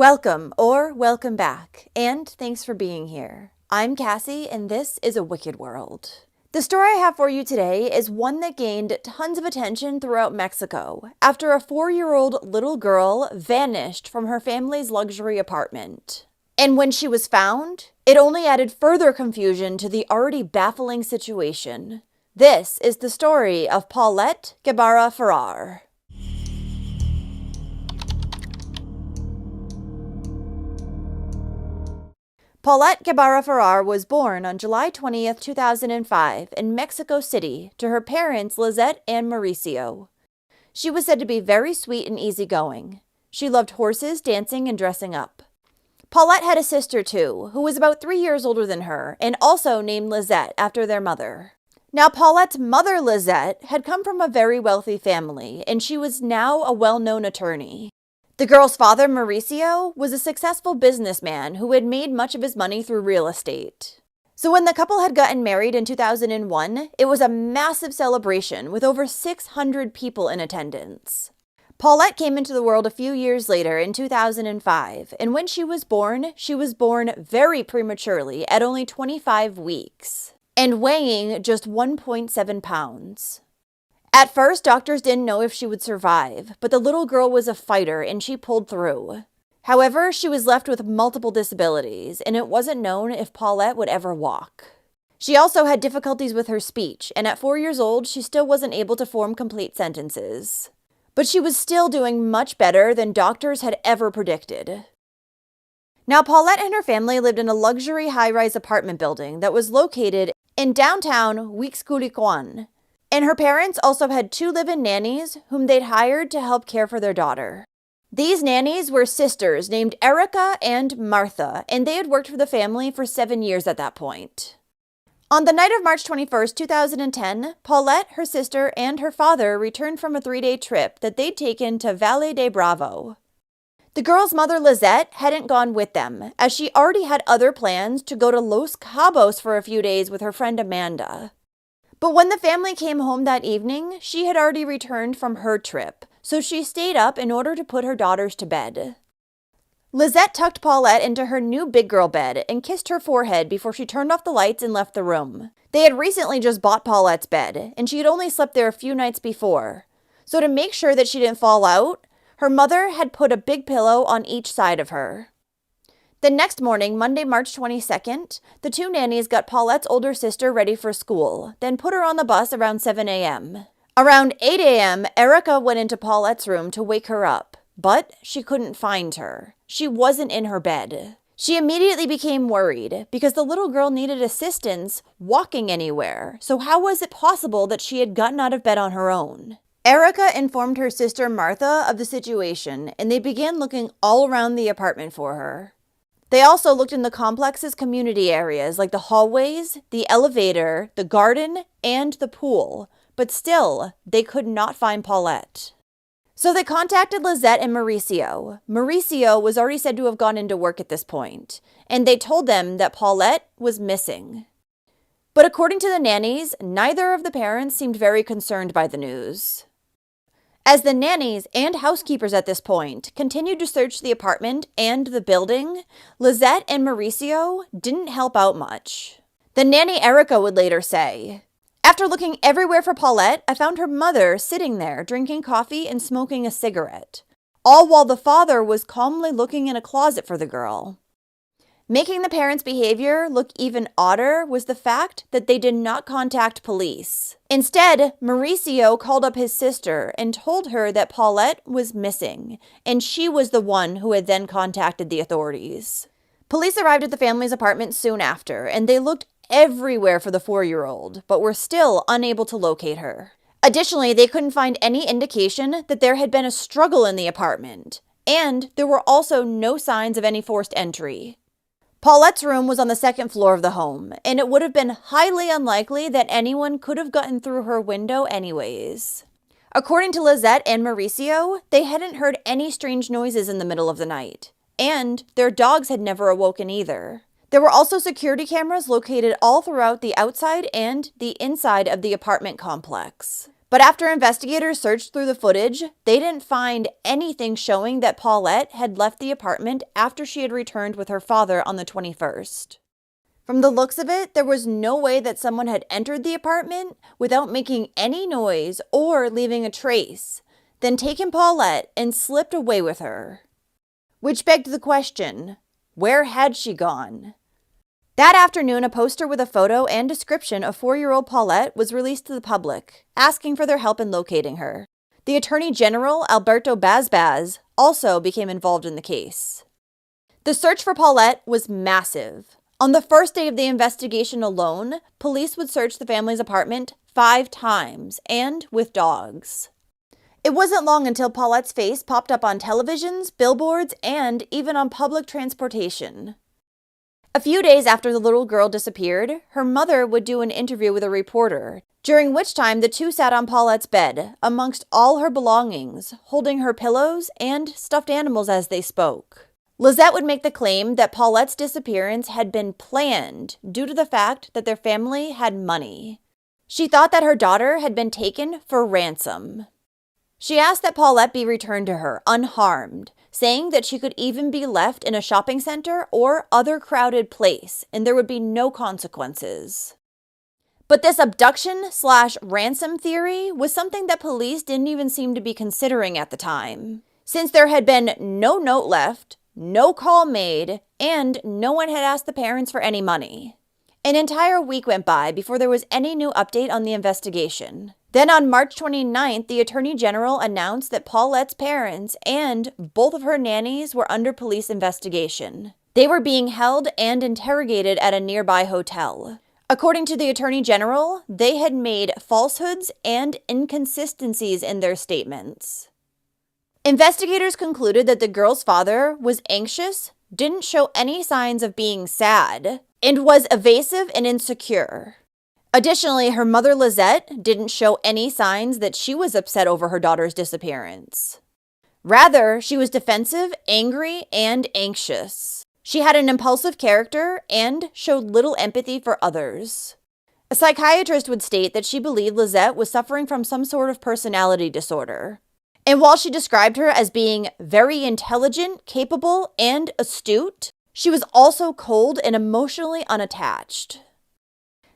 Welcome or welcome back, and thanks for being here. I'm Cassie, and this is A Wicked World. The story I have for you today is one that gained tons of attention throughout Mexico after a 4-year-old little girl vanished from her family's luxury apartment. And when she was found, it only added further confusion to the already baffling situation. This is the story of Paulette Gebara Farah. Paulette Gebara Farah was born on July 20th, 2005 in Mexico City to her parents Lizette and Mauricio. She was said to be very sweet and easygoing. She loved horses, dancing, and dressing up. Paulette had a sister too, who was about 3 years older than her and also named Lizette after their mother. Now Paulette's mother Lizette had come from a very wealthy family and she was now a well-known attorney. The girl's father, Mauricio, was a successful businessman who had made much of his money through real estate. So when the couple had gotten married in 2001, it was a massive celebration with over 600 people in attendance. Paulette came into the world a few years later in 2005, and when she was born very prematurely at only 25 weeks, and weighing just 1.7 pounds. At first, doctors didn't know if she would survive, but the little girl was a fighter and she pulled through. However, she was left with multiple disabilities, and it wasn't known if Paulette would ever walk. She also had difficulties with her speech, and at 4 years old, she still wasn't able to form complete sentences. But she was still doing much better than doctors had ever predicted. Now, Paulette and her family lived in a luxury high-rise apartment building that was located in downtown Huixquilucan. And her parents also had 2 live-in nannies whom they'd hired to help care for their daughter. These nannies were sisters named Erica and Martha, and they had worked for the family for 7 years at that point. On the night of March 21st, 2010, Paulette, her sister, and her father returned from a 3-day trip that they'd taken to Valle de Bravo. The girl's mother, Lizette, hadn't gone with them, as she already had other plans to go to Los Cabos for a few days with her friend Amanda. But when the family came home that evening, she had already returned from her trip, so she stayed up in order to put her daughters to bed. Lizette tucked Paulette into her new big girl bed and kissed her forehead before she turned off the lights and left the room. They had recently just bought Paulette's bed, and she had only slept there a few nights before. So to make sure that she didn't fall out, her mother had put a big pillow on each side of her. The next morning, Monday, March 22nd, the 2 nannies got Paulette's older sister ready for school, then put her on the bus around 7 a.m. Around 8 a.m., Erica went into Paulette's room to wake her up, but she couldn't find her. She wasn't in her bed. She immediately became worried because the little girl needed assistance walking anywhere, so how was it possible that she had gotten out of bed on her own? Erica informed her sister Martha of the situation, and they began looking all around the apartment for her. They also looked in the complex's community areas like the hallways, the elevator, the garden, and the pool, but still, they could not find Paulette. So they contacted Lizette and Mauricio. Mauricio was already said to have gone into work at this point, and they told them that Paulette was missing. But according to the nannies, neither of the parents seemed very concerned by the news. As the nannies and housekeepers at this point continued to search the apartment and the building, Lizette and Mauricio didn't help out much. The nanny Erica would later say, "After looking everywhere for Paulette, I found her mother sitting there drinking coffee and smoking a cigarette, all while the father was calmly looking in a closet for the girl." Making the parents' behavior look even odder was the fact that they did not contact police. Instead, Mauricio called up his sister and told her that Paulette was missing, and she was the one who had then contacted the authorities. Police arrived at the family's apartment soon after, and they looked everywhere for the 4-year-old, but were still unable to locate her. Additionally, they couldn't find any indication that there had been a struggle in the apartment, and there were also no signs of any forced entry. Paulette's room was on the 2nd floor of the home, and it would have been highly unlikely that anyone could have gotten through her window anyways. According to Lizette and Mauricio, they hadn't heard any strange noises in the middle of the night, and their dogs had never awoken either. There were also security cameras located all throughout the outside and the inside of the apartment complex. But after investigators searched through the footage, they didn't find anything showing that Paulette had left the apartment after she had returned with her father on the 21st. From the looks of it, there was no way that someone had entered the apartment without making any noise or leaving a trace, then taken Paulette and slipped away with her. Which begged the question, where had she gone? That afternoon, a poster with a photo and description of 4-year-old Paulette was released to the public, asking for their help in locating her. The Attorney General, Alberto Bazbaz, also became involved in the case. The search for Paulette was massive. On the first day of the investigation alone, police would search the family's apartment 5 times, and with dogs. It wasn't long until Paulette's face popped up on televisions, billboards, and even on public transportation. A few days after the little girl disappeared, her mother would do an interview with a reporter, during which time the two sat on Paulette's bed, amongst all her belongings, holding her pillows and stuffed animals as they spoke. Lizette would make the claim that Paulette's disappearance had been planned due to the fact that their family had money. She thought that her daughter had been taken for ransom. She asked that Paulette be returned to her unharmed, saying that she could even be left in a shopping center or other crowded place and there would be no consequences. But this abduction/ransom theory was something that police didn't even seem to be considering at the time, since there had been no note left, no call made, and no one had asked the parents for any money. An entire week went by before there was any new update on the investigation. Then on March 29th, the Attorney General announced that Paulette's parents and both of her nannies were under police investigation. They were being held and interrogated at a nearby hotel. According to the Attorney General, they had made falsehoods and inconsistencies in their statements. Investigators concluded that the girl's father was anxious, didn't show any signs of being sad, and was evasive and insecure. Additionally, her mother Lizette didn't show any signs that she was upset over her daughter's disappearance. Rather, she was defensive, angry, and anxious. She had an impulsive character and showed little empathy for others. A psychiatrist would state that she believed Lizette was suffering from some sort of personality disorder. And while she described her as being very intelligent, capable, and astute, she was also cold and emotionally unattached.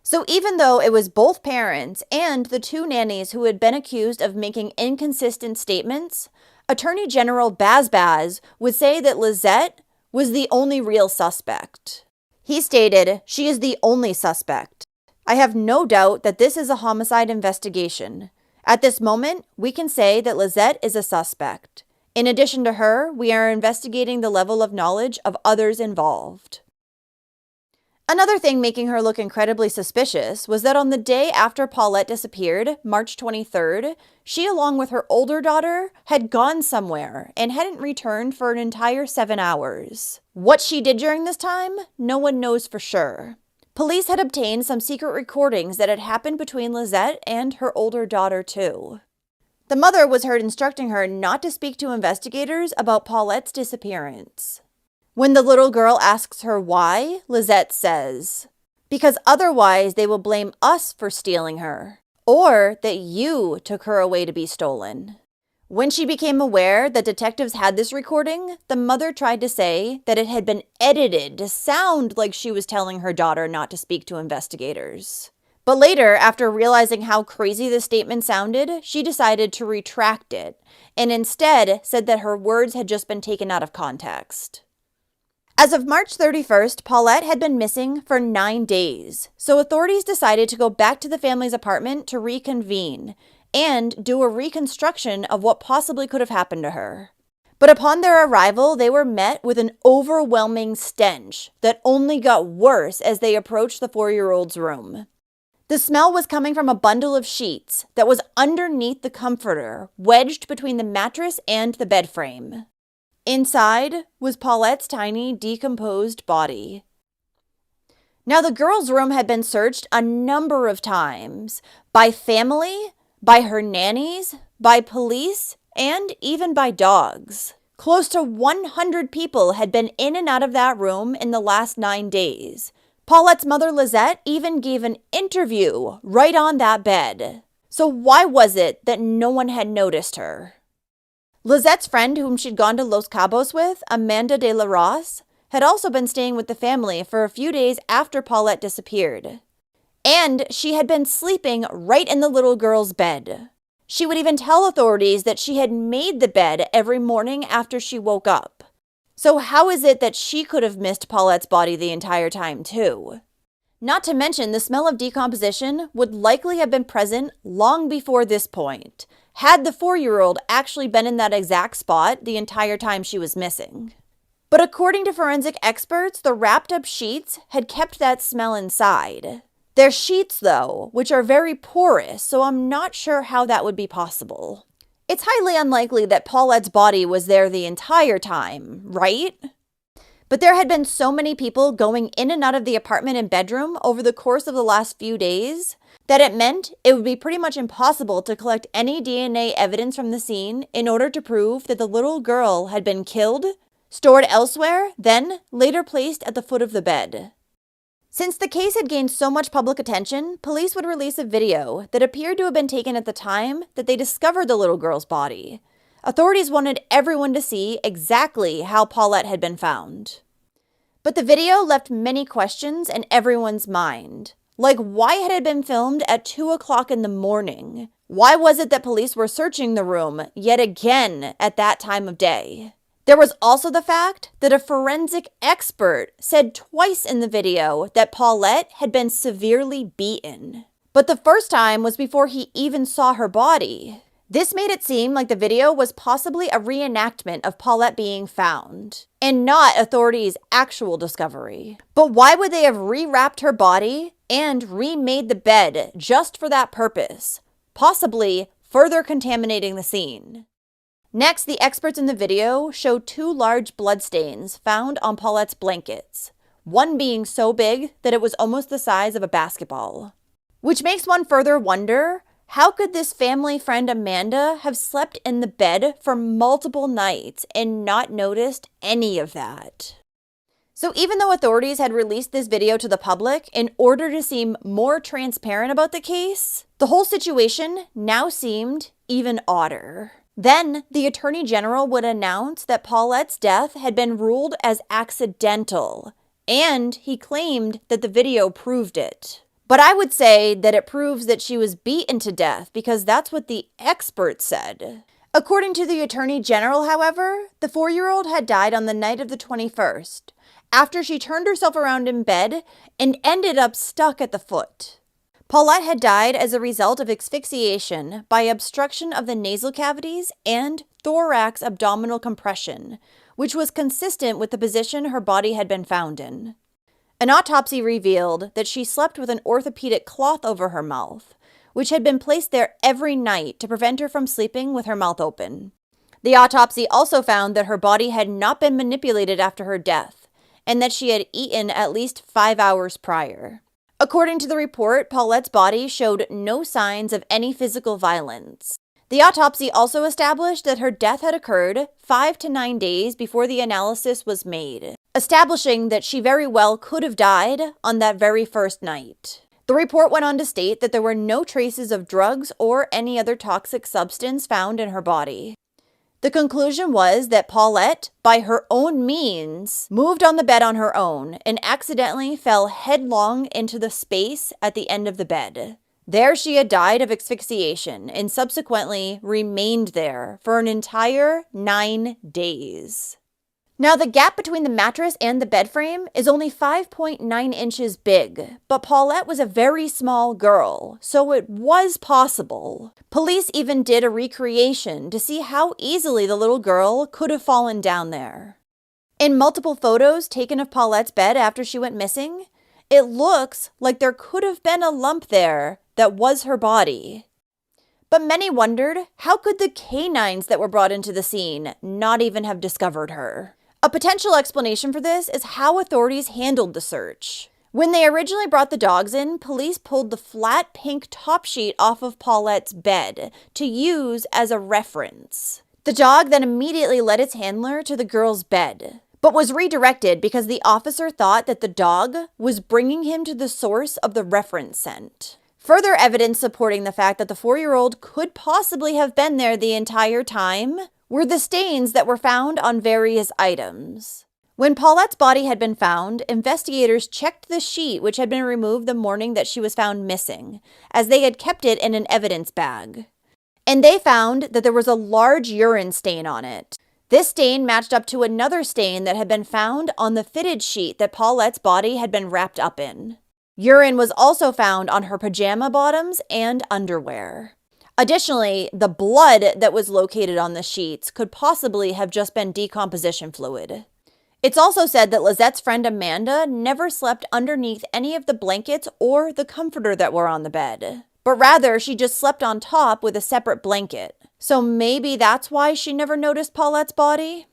So even though it was both parents and the two nannies who had been accused of making inconsistent statements, Attorney General Bazbaz would say that Lizette was the only real suspect. He stated, "She is the only suspect. I have no doubt that this is a homicide investigation. At this moment, we can say that Lizette is a suspect. In addition to her, we are investigating the level of knowledge of others involved." Another thing making her look incredibly suspicious was that on the day after Paulette disappeared, March 23rd, she, along with her older daughter, had gone somewhere and hadn't returned for an entire 7 hours. What she did during this time, no one knows for sure. Police had obtained some secret recordings that had happened between Lizette and her older daughter, too. The mother was heard instructing her not to speak to investigators about Paulette's disappearance. When the little girl asks her why, Lizette says, "Because otherwise they will blame us for stealing her, or that you took her away to be stolen." When she became aware that detectives had this recording, the mother tried to say that it had been edited to sound like she was telling her daughter not to speak to investigators. But later, after realizing how crazy the statement sounded, she decided to retract it, and instead said that her words had just been taken out of context. As of March 31st, Paulette had been missing for 9 days, so authorities decided to go back to the family's apartment to reconvene and do a reconstruction of what possibly could have happened to her. But upon their arrival, they were met with an overwhelming stench that only got worse as they approached the 4-year-old's room. The smell was coming from a bundle of sheets that was underneath the comforter, wedged between the mattress and the bed frame. Inside was Paulette's tiny, decomposed body. Now, the girl's room had been searched a number of times by family, by her nannies, by police, and even by dogs. Close to 100 people had been in and out of that room in the last 9 days. Paulette's mother, Lizette, even gave an interview right on that bed. So why was it that no one had noticed her? Lizette's friend whom she'd gone to Los Cabos with, Amanda de la Ross, had also been staying with the family for a few days after Paulette disappeared. And she had been sleeping right in the little girl's bed. She would even tell authorities that she had made the bed every morning after she woke up. So how is it that she could have missed Paulette's body the entire time too? Not to mention, the smell of decomposition would likely have been present long before this point, had the 4-year-old actually been in that exact spot the entire time she was missing. But according to forensic experts, the wrapped-up sheets had kept that smell inside. They're sheets, though, which are very porous, so I'm not sure how that would be possible. It's highly unlikely that Paulette's body was there the entire time, right? But there had been so many people going in and out of the apartment and bedroom over the course of the last few days that it meant it would be pretty much impossible to collect any DNA evidence from the scene in order to prove that the little girl had been killed, stored elsewhere, then later placed at the foot of the bed. Since the case had gained so much public attention, police would release a video that appeared to have been taken at the time that they discovered the little girl's body. Authorities wanted everyone to see exactly how Paulette had been found. But the video left many questions in everyone's mind. Like, why had it been filmed at 2 o'clock in the morning? Why was it that police were searching the room yet again at that time of day? There was also the fact that a forensic expert said twice in the video that Paulette had been severely beaten. But the first time was before he even saw her body. This made it seem like the video was possibly a reenactment of Paulette being found, and not authorities' actual discovery. But why would they have rewrapped her body and remade the bed just for that purpose, possibly further contaminating the scene? Next, the experts in the video showed 2 large bloodstains found on Paulette's blankets, one being so big that it was almost the size of a basketball. Which makes one further wonder, how could this family friend Amanda have slept in the bed for multiple nights and not noticed any of that? So even though authorities had released this video to the public in order to seem more transparent about the case, the whole situation now seemed even odder. Then, the Attorney General would announce that Paulette's death had been ruled as accidental, and he claimed that the video proved it. But I would say that it proves that she was beaten to death because that's what the experts said. According to the Attorney General, however, the 4-year-old had died on the night of the 21st, after she turned herself around in bed and ended up stuck at the foot. Paulette had died as a result of asphyxiation by obstruction of the nasal cavities and thorax abdominal compression, which was consistent with the position her body had been found in. An autopsy revealed that she slept with an orthopedic cloth over her mouth, which had been placed there every night to prevent her from sleeping with her mouth open. The autopsy also found that her body had not been manipulated after her death, and that she had eaten at least 5 hours prior. According to the report, Paulette's body showed no signs of any physical violence. The autopsy also established that her death had occurred 5 to 9 days before the analysis was made, establishing that she very well could have died on that very first night. The report went on to state that there were no traces of drugs or any other toxic substance found in her body. The conclusion was that Paulette, by her own means, moved on the bed on her own and accidentally fell headlong into the space at the end of the bed. There she had died of asphyxiation and subsequently remained there for an entire 9 days. Now, the gap between the mattress and the bed frame is only 5.9 inches big, but Paulette was a very small girl, so it was possible. Police even did a recreation to see how easily the little girl could have fallen down there. In multiple photos taken of Paulette's bed after she went missing, it looks like there could have been a lump there that was her body. But many wondered, how could the canines that were brought into the scene not even have discovered her? A potential explanation for this is how authorities handled the search. When they originally brought the dogs in, police pulled the flat pink top sheet off of Paulette's bed to use as a reference. The dog then immediately led its handler to the girl's bed, but was redirected because the officer thought that the dog was bringing him to the source of the reference scent. Further evidence supporting the fact that the 4-year-old could possibly have been there the entire time were the stains that were found on various items. When Paulette's body had been found, investigators checked the sheet which had been removed the morning that she was found missing, as they had kept it in an evidence bag. And they found that there was a large urine stain on it. This stain matched up to another stain that had been found on the fitted sheet that Paulette's body had been wrapped up in. Urine was also found on her pajama bottoms and underwear. Additionally, the blood that was located on the sheets could possibly have just been decomposition fluid. It's also said that Lizette's friend Amanda never slept underneath any of the blankets or the comforter that were on the bed, but rather she just slept on top with a separate blanket. So maybe that's why she never noticed Paulette's body?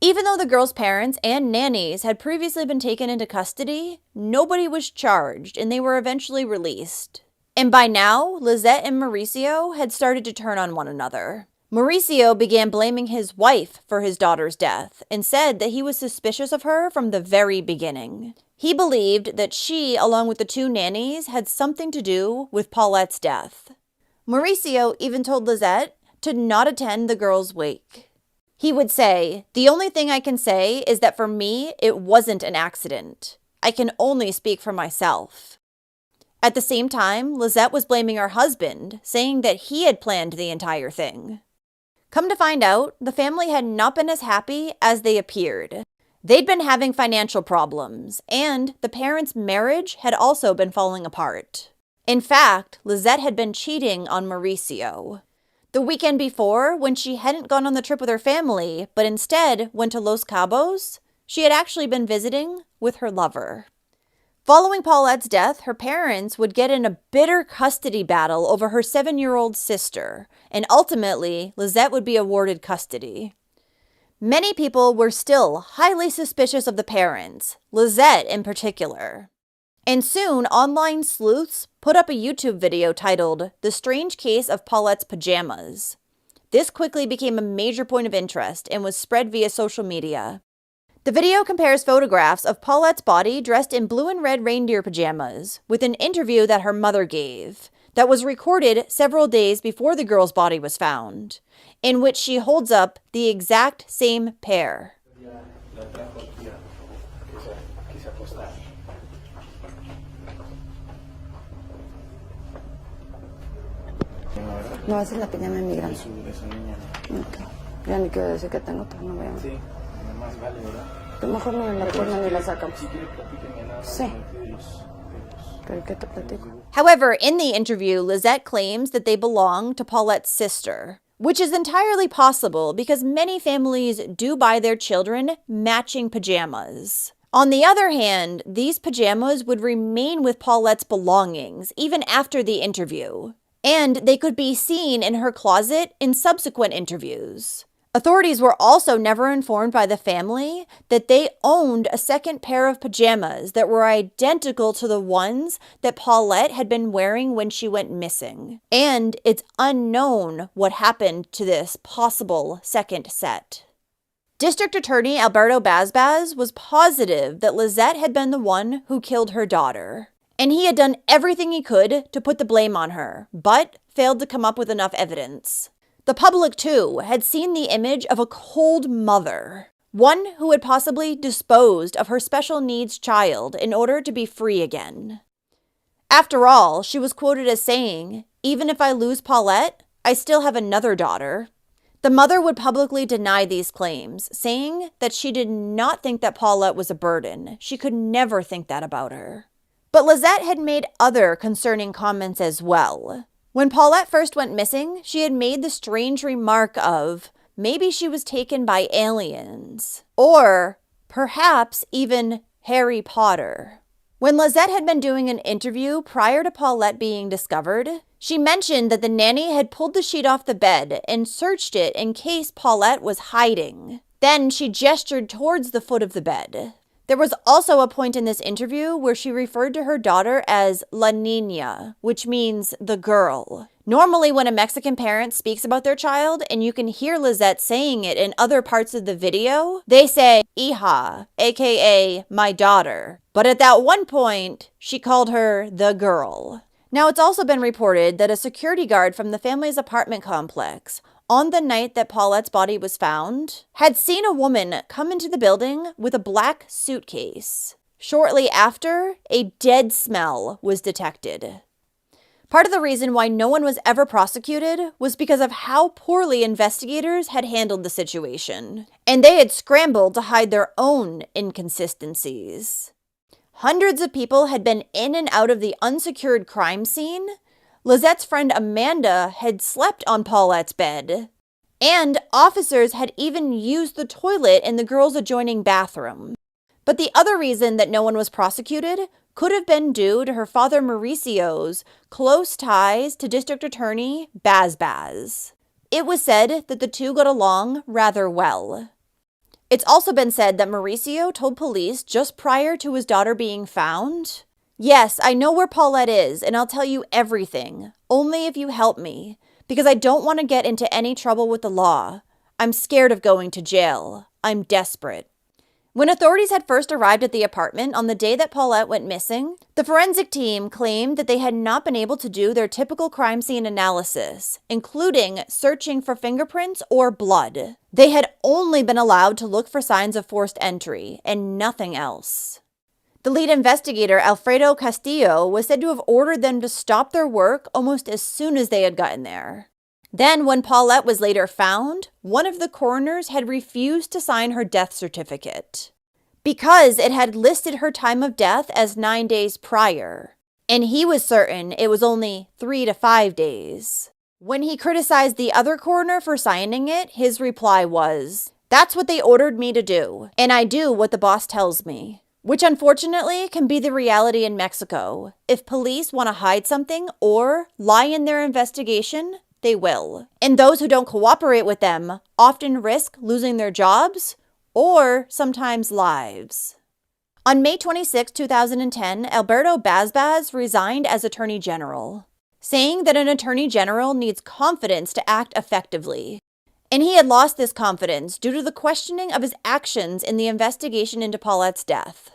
Even though the girl's parents and nannies had previously been taken into custody, nobody was charged and they were eventually released. And by now, Lizette and Mauricio had started to turn on one another. Mauricio began blaming his wife for his daughter's death and said that he was suspicious of her from the very beginning. He believed that she, along with the 2 nannies, had something to do with Paulette's death. Mauricio even told Lizette to not attend the girl's wake. He would say, "The only thing I can say is that for me, it wasn't an accident. I can only speak for myself." At the same time, Lizette was blaming her husband, saying that he had planned the entire thing. Come to find out, the family had not been as happy as they appeared. They'd been having financial problems, and the parents' marriage had also been falling apart. In fact, Lizette had been cheating on Mauricio. The weekend before, when she hadn't gone on the trip with her family, but instead went to Los Cabos, she had actually been visiting with her lover. Following Paulette's death, her parents would get in a bitter custody battle over her 7-year-old sister, and ultimately, Lizette would be awarded custody. Many people were still highly suspicious of the parents, Lizette in particular. And soon, online sleuths put up a YouTube video titled, "The Strange Case of Paulette's Pajamas." This quickly became a major point of interest and was spread via social media. The video compares photographs of Paulette's body dressed in blue and red reindeer pajamas with an interview that her mother gave that was recorded several days before the girl's body was found, in which she holds up the exact same pair. No, esa es la pijama de mi gran. Okay. Ya ni quiero decir que tengo, pero no veo. Sí, más vale, ¿verdad? Tú mejor no me la pones ni la sacamos. Si quiere, platíquenme nada más. Sí. ¿Pero qué te platico? However, in the interview, Lizette claims that they belong to Paulette's sister, which is entirely possible because many families do buy their children matching pajamas. On the other hand, these pajamas would remain with Paulette's belongings even after the interview, and they could be seen in her closet in subsequent interviews. Authorities were also never informed by the family that they owned a second pair of pajamas that were identical to the ones that Paulette had been wearing when she went missing. And it's unknown what happened to this possible second set. District Attorney Alberto Bazbaz was positive that Lizette had been the one who killed her daughter. And he had done everything he could to put the blame on her, but failed to come up with enough evidence. The public, too, had seen the image of a cold mother, one who had possibly disposed of her special needs child in order to be free again. After all, she was quoted as saying, "Even if I lose Paulette, I still have another daughter." The mother would publicly deny these claims, saying that she did not think that Paulette was a burden. She could never think that about her. But Lizette had made other concerning comments as well. When Paulette first went missing, she had made the strange remark of, maybe she was taken by aliens, or perhaps even Harry Potter. When Lizette had been doing an interview prior to Paulette being discovered, she mentioned that the nanny had pulled the sheet off the bed and searched it in case Paulette was hiding. Then she gestured towards the foot of the bed. There was also a point in this interview where she referred to her daughter as La Niña, which means the girl. Normally, when a Mexican parent speaks about their child, and you can hear Lizette saying it in other parts of the video, they say hija, aka my daughter. But at that one point, she called her the girl. Now, it's also been reported that a security guard from the family's apartment complex, on the night that Paulette's body was found, had seen a woman come into the building with a black suitcase. Shortly after, a dead smell was detected. Part of the reason why no one was ever prosecuted was because of how poorly investigators had handled the situation, and they had scrambled to hide their own inconsistencies. Hundreds of people had been in and out of the unsecured crime scene. Lizette's friend Amanda had slept on Paulette's bed, and officers had even used the toilet in the girls' adjoining bathroom. But the other reason that no one was prosecuted could have been due to her father Mauricio's close ties to District Attorney Baz. It was said that the two got along rather well. It's also been said that Mauricio told police just prior to his daughter being found, "Yes, I know where Paulette is, and I'll tell you everything, only if you help me, because I don't want to get into any trouble with the law. I'm scared of going to jail. I'm desperate." When authorities had first arrived at the apartment on the day that Paulette went missing, the forensic team claimed that they had not been able to do their typical crime scene analysis, including searching for fingerprints or blood. They had only been allowed to look for signs of forced entry and nothing else. The lead investigator, Alfredo Castillo, was said to have ordered them to stop their work almost as soon as they had gotten there. Then, when Paulette was later found, one of the coroners had refused to sign her death certificate because it had listed her time of death as 9 days prior, and he was certain it was only 3 to 5 days. When he criticized the other coroner for signing it, his reply was, "That's what they ordered me to do, and I do what the boss tells me." Which unfortunately can be the reality in Mexico. If police want to hide something or lie in their investigation, they will. And those who don't cooperate with them often risk losing their jobs or sometimes lives. On May 26, 2010, Alberto Baz resigned as Attorney General, saying that an Attorney General needs confidence to act effectively. And he had lost this confidence due to the questioning of his actions in the investigation into Paulette's death.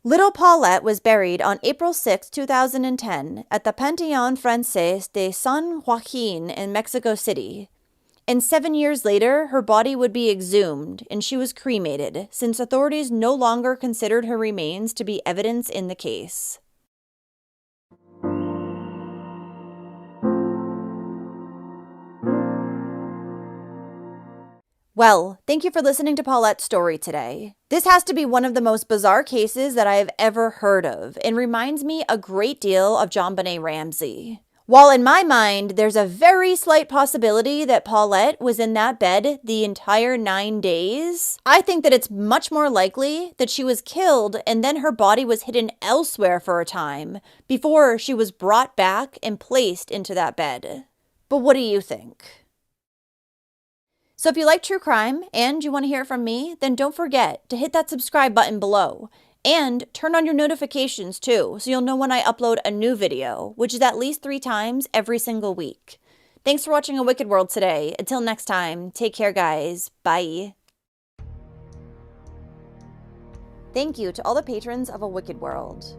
Little Paulette was buried on April 6, 2010 at the Panteón Francés de San Joaquín in Mexico City. And 7 years later, her body would be exhumed and she was cremated since authorities no longer considered her remains to be evidence in the case. Well, thank you for listening to Paulette's story today. This has to be one of the most bizarre cases that I have ever heard of and reminds me a great deal of JonBenet Ramsey. While in my mind, there's a very slight possibility that Paulette was in that bed the entire 9 days, I think that it's much more likely that she was killed and then her body was hidden elsewhere for a time before she was brought back and placed into that bed. But what do you think? So if you like true crime and you want to hear from me, then don't forget to hit that subscribe button below and turn on your notifications too, so you'll know when I upload a new video, which is at least 3 times every single week. Thanks for watching A Wicked World today. Until next time, take care guys. Bye. Thank you to all the patrons of A Wicked World.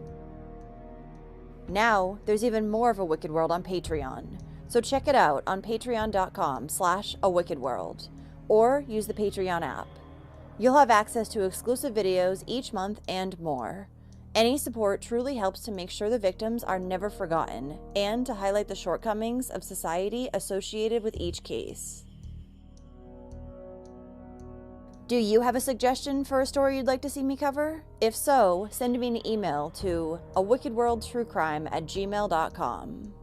Now, there's even more of A Wicked World on Patreon. So check it out on patreon.com/awickedworld or use the Patreon app. You'll have access to exclusive videos each month and more. Any support truly helps to make sure the victims are never forgotten and to highlight the shortcomings of society associated with each case. Do you have a suggestion for a story you'd like to see me cover? If so, send me an email to awickedworldtruecrime@gmail.com.